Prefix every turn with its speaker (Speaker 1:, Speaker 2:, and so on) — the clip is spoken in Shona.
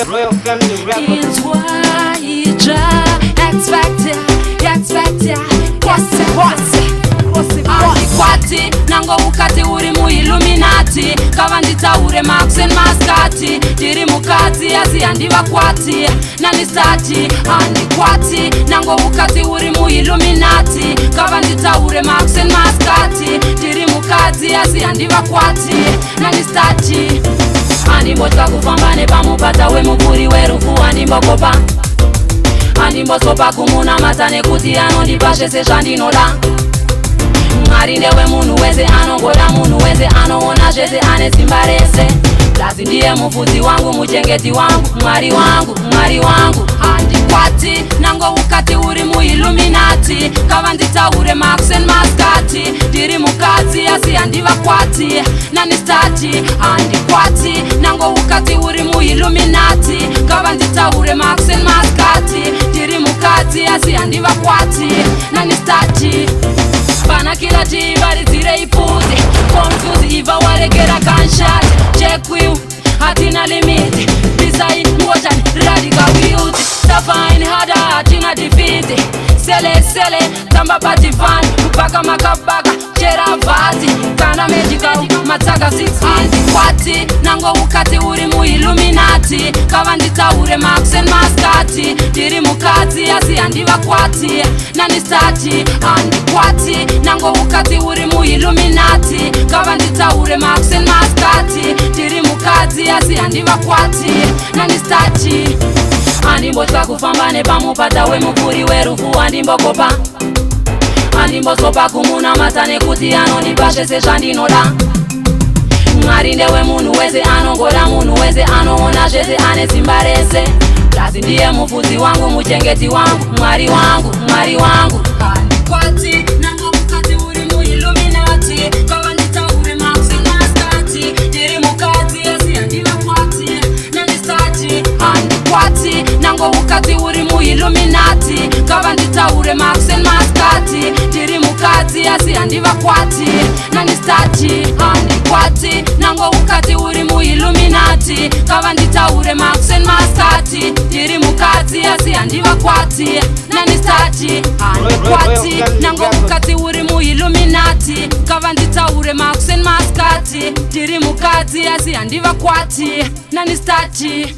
Speaker 1: Royal Family Records.
Speaker 2: It's why expect kwati nango ukati uri mu Illuminati kava nditaure Marks and Maskati tiri mukati asi andiva kwati nani stati andikwati nango ukati uri mu Illuminati kava nditaure Marks and Maskati tiri mukati asi andiva kwati nani stati andimbotka kufamba nepamupata wemuvuri werufu andimbokopa andimbosopa kumunamata nekuti anondipa zvese zvandinoda Mwari ndewe munhu wese anongoda munhu wese anoona zvese ane simba rese Blasi ndiye mufudzi wangu muchengeti wangu Mwari wangu Handikwati nango ukati uri mu Illuminati kava nditaure Marks and Maskati ndiri mukati asi handiva kwati nani stati Handikwati nango ukati uri mu Illuminati kava nditaure Marks and Maskati ndiri mukati asi handiva kwati nani stati Pana kila tivaridzire ipfuzi Confuse iva waregera gunshot Check you, hatina limit Decide motion, radical beauty Tafine hada, hatina defeat Sele, tamba party fan Kupaka makabaka, chera vati Kana magical, mataka 6 feet Kwati, nango ukati uri mu Illuminati Kava nditaure Marks and Maskati Tiri mukati, asi handiva kwati Nani stati, handikwati Nango ukati uri mu Illuminati Kava nditaure Marks and Maskati Tiri mukati, asi handiva kwati Nani stati Andimbotka kufamba nepamupata wemuvuri werufu andimbokopa Andimbosopa kumunamata nekuti anondipa zvese zvandinoda Mwari ndewe munhu wese anongoda munhu wese anoona zvese ane simba rese Blasi ndiye mufudzi wangu muchengeti wangu Mwari wangu Handikwati nango ukati uri mu Illuminati kava nditaure Marks and Maskati ndiri mukati asi handiva kwati nani stati Handikwati nango ukati uri mu Illuminati kava nditaure Marks and Maskati ndiri mukati asi handiva kwati nani stati Handikwati nango ukati uri mu Illuminati kava nditaure Marks and Maskati ndiri mukati asi handiva kwati nani stati Handikwati nango ukati uri mu Illuminati kava nditaure Marks and Maskati ndiri mukati asi handiva kwati nani stati